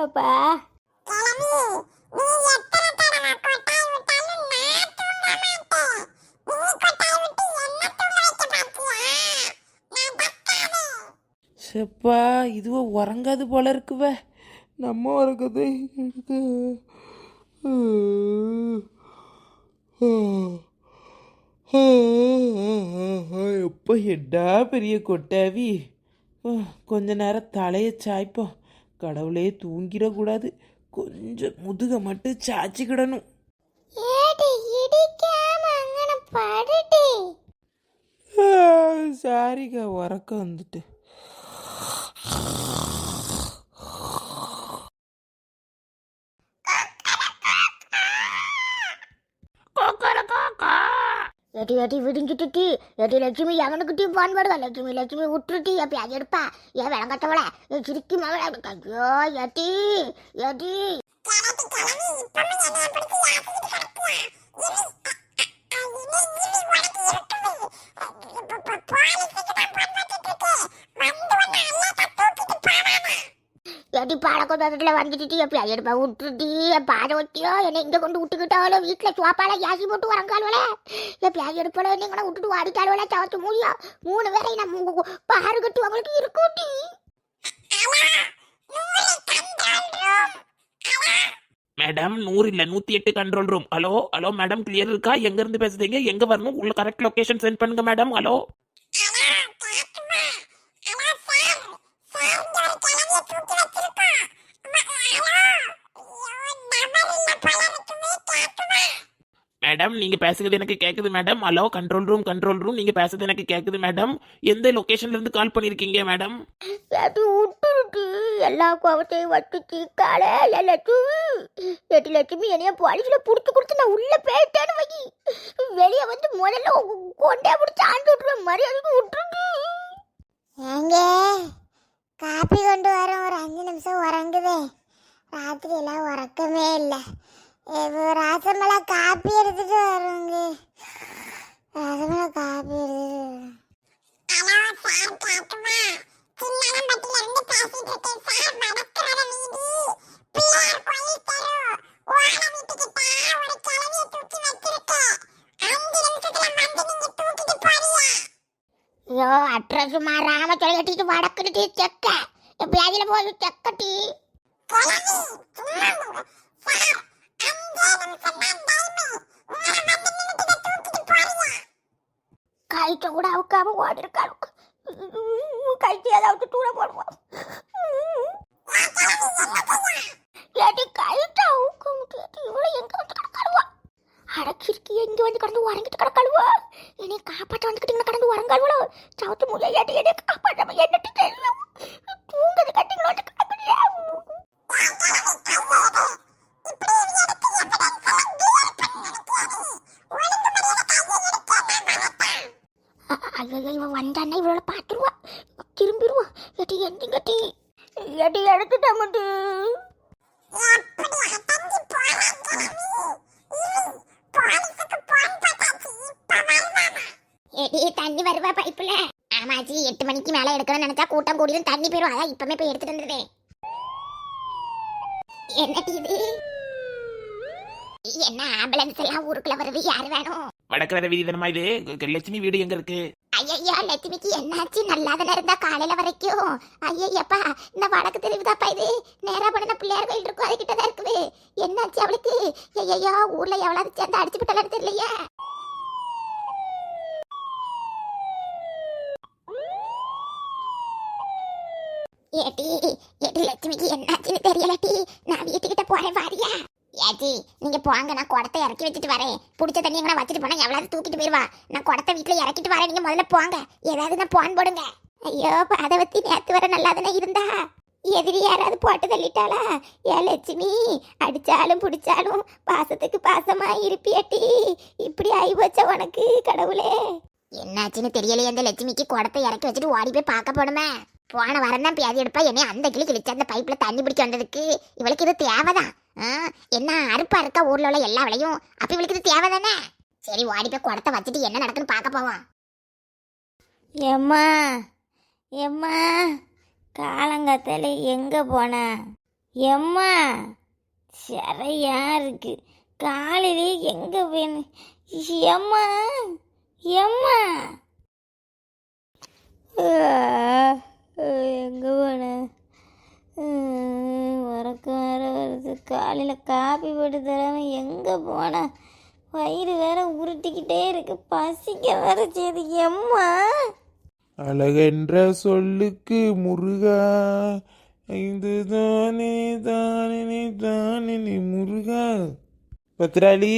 அப்பா செப்பா இதுவோ உறங்காது போல இருக்குவ. நம்ம உறங்குது எப்போ எடா பெரிய கொட்டாவி. கொஞ்ச நேரம் தலையை சாய்ப்போம். கடவுளே தூங்கிடக்கூடாது. கொஞ்சம் முதுக மட்டும் சாச்சிக்கிடணும். சாரிக்கா உறக்கம் வந்துட்டு. எடி எடி விடுங்கிட்டு எடி லட்சுமி எவனுக்கிட்டே பான் பாடுவா. லட்சுமி லட்சுமி விட்டுருட்டி எப்ப அது எடுப்பா. ஏன் விளங்கட்டவள சிரிக்கி மவள. ஐயோ எடி எடி எடி பாலக்கோட்டத்தில் வந்துட்டு எப்ப அது எடுப்பா. விட்டுருட்டி பாட ஒட்டியோ என்னை இங்கே கொண்டு விட்டுக்கிட்டாலோ. வீட்டில் சோப்பால யாசி போட்டு வரங்காலுவல எப்ப அது எடுப்பாலோ. நீங்கன்னா விட்டுட்டு வாடிட்டாலுவல சவத்து மூலியா 3 பேரை நம்ம பாரு கட்டு அவங்களுக்கு இருக்கூட்டி. மேடம் 100 இல்ல 108 control room. Hello hello madam, clear இருக்கா? எங்க இருந்து பேசுறீங்க? எங்க வரணும்? உள்ள கரெக்ட் லொகேஷன் சென்ட் பண்ணுங்க மேடம். ஹலோ மேடம், நீங்க பேசுறது எனக்கு கேக்குது madam. Hello control room control room, நீங்க பேசுறது எனக்கு கேக்குது மேடம். எந்த லொகேஷன்ல இருந்து கால் பண்ணிருக்கீங்க மேடம்? விட்டுருட்டி எல்லா கோவத்தையும் வட்டுச்சு காலை லட்சுமி. எட்டு லட்சுமி என்னைய போலீஸ்ல புடிச்சு கொடுத்து நான் உள்ள போயிட்டேன்னு வை. வெளியே வந்து முதல்ல கொண்டே பிடிச்சி ஆண்டு விட்டுருவேன். மரியாதைக்கு விட்டுருட்டி. ஏங்க காப்பி கொண்டு வர ஒரு 5 நிமிஷம் உறங்குதே. ராத்திரி எல்லாம் உறக்கமே இல்லை. ராசமலா காப்பி எடுத்துட்டு வருங்க. ராசமலா காப்பி ஐயோ அட்ரஸ் மாறாம சொல்லி கட்டிட்டு வடக்குட்டு செக்க எப்பயாதில போய் செக்கட்டி. கைட்ட கூட அவுக்காம ஓடி இருக்காரு. கைட்டு ஏதாவது தூர போடுவோம். ஏடி கைட்ட அவுக்க முடியாது. இவ்வளோ எங்க வந்து கிடக்காளுவா? அடக்கிருக்கி எங்க வந்து கடந்து உறங்கிட்டு கிடக்காளுவா? என்னை காப்பாற்ற வந்துக்கிட்டீங்க கடந்து உறங்காளுவோ. சவுத்து முடியா ஏடி என்னை காப்பாற்றாம என்னட்டு தெரியல. தூங்குது கட்டிங்களோ கிடக்குறியா? ஐயோ இவன் வந்தானே இவளோட பார்த்துருவா. திரும்பிடுவா. எட்டி எண்டி கட்டி எட்டி எடுத்துட்டா முட்டு. எடி தண்ணி வருவா பைப்புல. ஆமாச்சி 8 மணிக்கு மேல எடுக்கணும்னு நினைச்சா கூட்டம் கூடியும் தண்ணி போயிடும். அதான் இப்பமே போய் எடுத்துட்டு வந்துடுறேன். என்னடி இது? என்ன ஆம்புலன்ஸ் எல்லாம் ஊருக்குள்ள வருது? யாரு வேணும்? வடக்கரை வீதி தானமா இது? லட்சுமி வீடு எங்க இருக்கு? ஐயா லட்சுமிக்கு என்னாச்சு? நல்லா தானே இருந்தா காலையில வரைக்கும். ஐயப்பா இந்த வடக்கு தெரிவுதாப்பா இது. நேரா பண்ண பிள்ளையார் கோயில் இருக்கும், அது கிட்டதான் இருக்குது. என்னாச்சு அவளுக்கு? ஐயா ஊர்ல எவ்வளவு சேர்ந்து அடிச்சு விட்டாலும் தெரியலையே. ஏட்டி ஏட்டி லட்சுமிக்கு என்னாச்சுன்னு தெரியலட்டி. நான் வீட்டுக்கிட்ட போறேன் வாரியா? ஏச்சி நீங்க போங்க, நான் குடத்தை இறக்கி வச்சுட்டு வரேன். பிடிச்ச தண்ணி எங்கன்னா வச்சுட்டு போனா எவ்வளவு தூக்கிட்டு போயிருவா. நான் குடத்தை வீட்டுல இறக்கிட்டு வரேன். நீங்க முதல்ல போங்க. ஏதாவது நான் போன் போடுங்க. ஐயோ பதவத்தி நேத்து வர நல்லா தானே இருந்தா. எதிரி யாராவது போட்டு தள்ளிட்டாளா? ஏன் லட்சுமி அடிச்சாலும் பிடிச்சாலும் பாசத்துக்கு பாசமா இருப்பியாட்டி. இப்படி ஆகி போச்ச உனக்கு கடவுளே. என்னாச்சுன்னு தெரியலையே. அந்த லட்சுமிக்கு குடத்தை இறக்கி வச்சுட்டு ஓடி போய் பார்க்க போடுமே. போன வாரம் தான் பியாதி எடுப்பா. என்னைய அந்த கிளி கிழிச்சு அந்த பைப்ல தண்ணி பிடிக்க வந்ததுக்கு இவளுக்கு இது தேவைதான். என்ன அறுப்பா இருக்கா ஊர்ல உள்ள எல்லா விலையும். அப்ப இவளுக்கு இது தேவைதானே. சரி ஓடி போய் குடத்தை வச்சுட்டு என்ன நடக்குன்னு பார்க்க போவோம். எம்மா எம்மா காலங்காத்தால எங்க போன? எம்மா சரியா இருக்கு. காலையிலே எங்க போயின்னு எம்மா எம்மா எங்க போன உறக்கம் வேற வருது. காலையில் காப்பி போட்டு தராம எங்கே போன? வயிறு வேற உருட்டிக்கிட்டே இருக்கு. பசிக்க வேற செய்து. எம்மா அழகென்ற சொல்லுக்கு முருகா ஐந்து தானே தானே தானே முருகா. பத்ராளி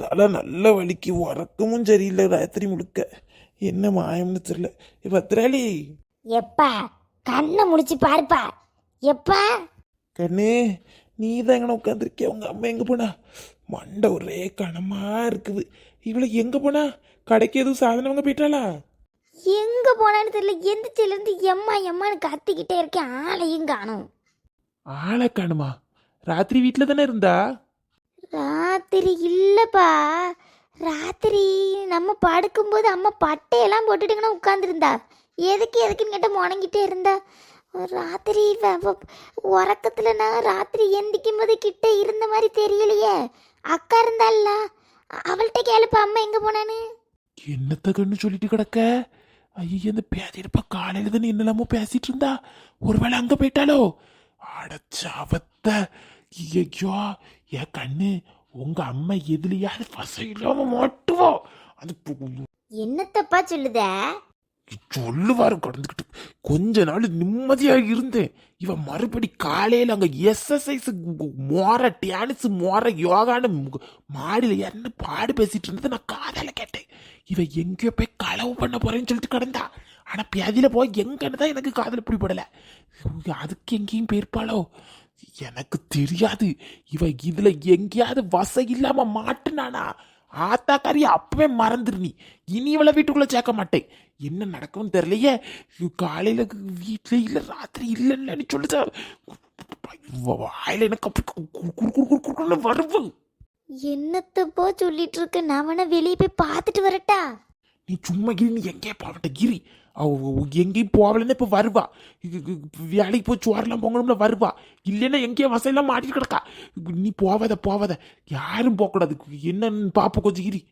தலை நல்ல வலிக்கு, உறக்கமும் சரியில்லை ராத்திரி முழுக்க. என்ன மாயம்னு தெரியல. பத்ராளி எப்பா கண்ணை முடிச்சு பாருப்பா. எப்பா கண்ணு நீ தான் எங்கன உட்காந்துருக்கிய? உங்க அம்மா எங்க போனா? மண்டை ஒரே கனமா இருக்குது. இவளை எங்க போனா? கடைக்கு எதுவும் சாதனம் வாங்க போயிட்டாளா? எங்க போனான்னு தெரியல. எந்திரிச்சிலேருந்து எம்மா எம்மான்னு கத்திக்கிட்டே இருக்கேன். ஆளையும் காணும். ஆளை காணுமா? ராத்திரி வீட்டில் தானே இருந்தா? ராத்திரி இல்லப்பா. ராத்திரி நம்ம படுக்கும்போது அம்மா பட்டையெல்லாம் போட்டுட்டுங்கன்னா உட்காந்துருந்தா. எதுக்குன்னு கேட்ட முணங்கிட்டே இருந்தா. ராத்திரி உறக்கத்துல நான் ராத்திரி எந்திக்கும் போது கிட்ட இருந்த மாதிரி தெரியலையே. அக்கா இருந்தால அவள்கிட்ட கேளுப்பா அம்மா எங்க போனான்னு. என்னத்த கண்ணு சொல்லிட்டு கிடக்க? ஐயோ அந்த பேதிருப்பா காலையில தானே என்னெல்லாமோ பேசிட்டு இருந்தா. ஒருவேளை அங்க போயிட்டாலோ? அடச்சாவத்த. ஐயோ என் கண்ணு, உங்க அம்மா எதுலையாவது வசம் இல்லாம மாட்டுவோம். அது என்னத்தப்பா சொல்லுத? சொல்லுவாரு கடந்துக்கிட்டு. கொஞ்ச நாள் நிம்மதியா இருந்தேன். இவன் மறுபடி காலையில அங்க எக்ஸசைஸ் மோர டான்ஸ் மோர யோகான்னு மாடியில என்ன பாடு பேசிட்டு இருந்தது நான் காதால கேட்டேன். இவன் எங்கேயோ போய் களவு பண்ண போறேன்னு சொல்லிட்டு கிடந்தா. ஆனா பேதியில போய் எங்கன்னு தான் எனக்கு காதல பிடிபடல. அதுக்கு எங்கேயும் போயிருப்பாளோ எனக்கு தெரியாது. இவ இதுல எங்கேயாவது வச இல்லாம மாட்டுனானா ஆத்தாக்காரி அப்பவே மறந்துரு. நீ இனி இவளை வீட்டுக்குள்ள சேர்க்க மாட்டேன். என்ன நடக்கும்னு தெரியலையே. காலையில வீட்டுல இல்ல, ராத்திரி இல்லைன்னு சொல்லுதா. வாயில எனக்கு வருவு. என்னத்தப்போ சொல்லிட்டு இருக்க? நான் வேணா வெளியே போய் பார்த்துட்டு வரட்டா? நீ சும்மா கிரி, நீ எங்கேயே போவட்ட கிரி. எங்கேயும் போகலன்னு இப்ப வருவா. வேலைக்கு போய் சோறெல்லாம் பொங்கணும்ல வருவா. இல்லைன்னா எங்கேயும் வசையெல்லாம் மாட்டிட்டு கிடக்கா. நீ போவாத யாரும் போகக்கூடாது. என்னன்னு பாப்ப கொஞ்சம் கிரி.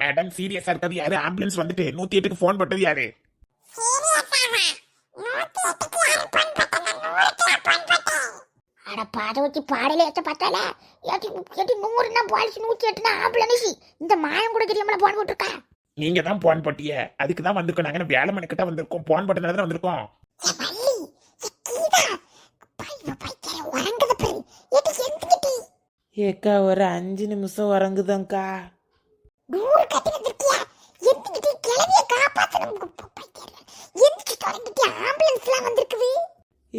மேடம் சீரியஸா இருக்காது யாரு? ஆம்புலன்ஸ் வந்துட்டு 108க்கு ஃபோன் பண்ணது யாரு? அட பாடவத்தி பாடையில ஏற்ற பார்த்தால ஏட்டி 100 போலீஸ் 108 ஆம்புலன்ஸ். இந்த மாயம் கூட தெரியாமல போன் போட்டுருக்கா. நீங்க தான் போன் போட்டிய, அதுக்கு தான் வந்திருக்கோம். நாங்க வேலை மணிக்கிட்ட வந்திருக்கோம். போன் போட்டதுனால தான் வந்திருக்கோம். ஏக்கா ஒரு 5 நிமிஷம் உறங்குதாங்க்கா.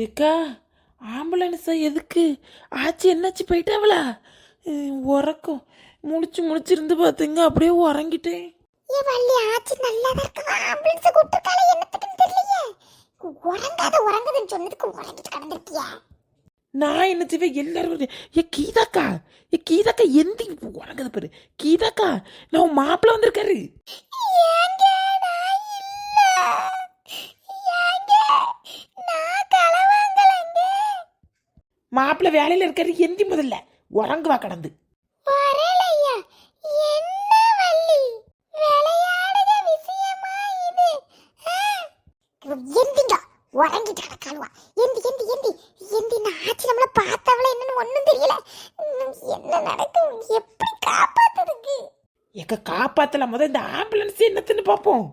ஏக்கா ஆம்புலன்ஸா எதுக்கு? ஆச்சு என்னாச்சு? போயிட்டாவளா? உறக்கம் முடிச்சிருந்து பாத்துங்க, அப்படியே உறங்கிட்டேன். நான் என்ன செய்வேன்? எல்லாரும் கீதாக்கா எந்தி உறங்குத பாரு. கீதாக்கா நான் உன் மாப்பிள்ள வந்திருக்காரு. மாப்பிள்ள வேலையில இருக்காரு. எந்தி முதல்ல உறங்குவா கடந்து. உறங்கிட்டு கிடக்காளுவா. எந்தி நான் ஆச்சு நம்மள பார்த்தவள என்னன்னு ஒண்ணும் தெரியல. என்ன நடக்கும்? எப்படி காப்பாத்துறதுக்கு? ஏக்கா காப்பாத்தலாம். முதல் இந்த ஆம்புலன்ஸ் என்னத்துன்னு பாப்போம்.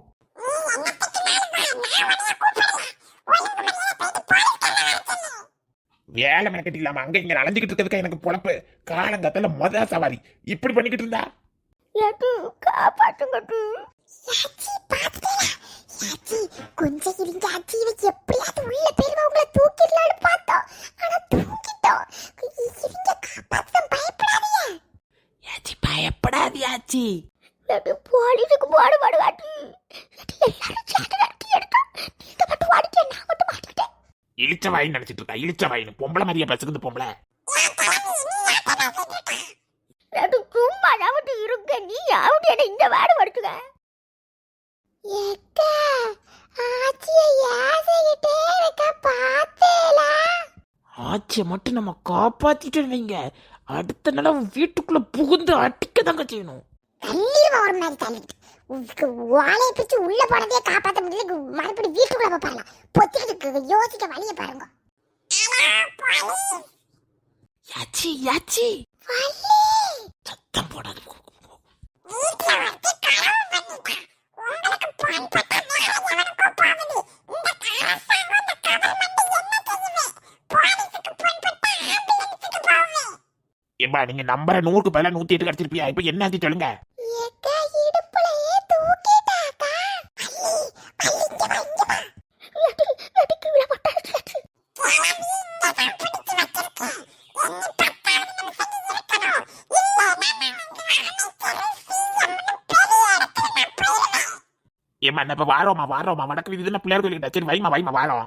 வேலை மெனக்கட்டி இல்லாம அங்க இங்க அலைஞ்சுக்கிட்டு இருக்கிறதுக்கு எனக்கு பொழப்பு. காலங்கத்துல மொத சவாரி இப்படி பண்ணிக்கிட்டு இருந்தா காப்பாட்டுங்கட்டு. கொஞ்சம் இருங்க ஆச்சி, இவ எப்படியாவது உள்ள போயிருவா. உங்களை தூக்கிடலான்னு பார்த்தோம், ஆனா தூக்கிட்டோம். இவங்க காப்பாத்த பயப்படாதீங்க. யாச்சி பயப்படாது யாச்சி. போலீஸுக்கு போடுபாடு காட்டு. எல்லாரும் சேர்ந்து நடத்தி எடுத்தோம். நீங்க மட்டும் வாடிக்க, நான் மட்டும் மாட்டிக்கிட்டேன். இழிச்ச வாயின்னு நினைச்சிட்டு இருக்கா. இழிச்ச வாயின்னு பொம்பளை மாதிரியா பேசுறது பொம்பளை. அதாவது இருக்க நீ யாவது என்ன இந்த வாடு படுத்துக்க ஏக்கா ஆச்சியை யாசையிட்டே இருக்க பார்த்தேலா? ஆச்சியை மட்டும் நம்ம காப்பாத்திட்டு வைங்க, அடுத்த நாள் அவன் வீட்டுக்குள்ள புகுந்து அடிக்க தாங்க செய்யணும். தள்ளிடுவா ஒரு மாதிரி தள்ளிட்டு வாழையை பிடிச்சு உள்ள போனதே காப்பாற்ற முடியல, மறுபடியும் வீட்டுக்குள்ள போய் பாருங்க. பொத்திக்கிட்டு யோசிக்க வழிய பாருங்க. யாச்சி யாச்சி சத்தம் போடாது. ஏப்பா நீங்க நம்பரை 100க்கு பதிலா 108 கிடைச்சிருப்பியா? இப்ப என்ன ஆச்சு சொல்லுங்க. ஏக்கா இடுப்புலயே தூக்கிட்டாக்கா. ஏமா இப்ப வாரோமா வடக்கு இது என்ன பிள்ளையார் கோயில்கிட்ட? சரி வைமா வாரோம்.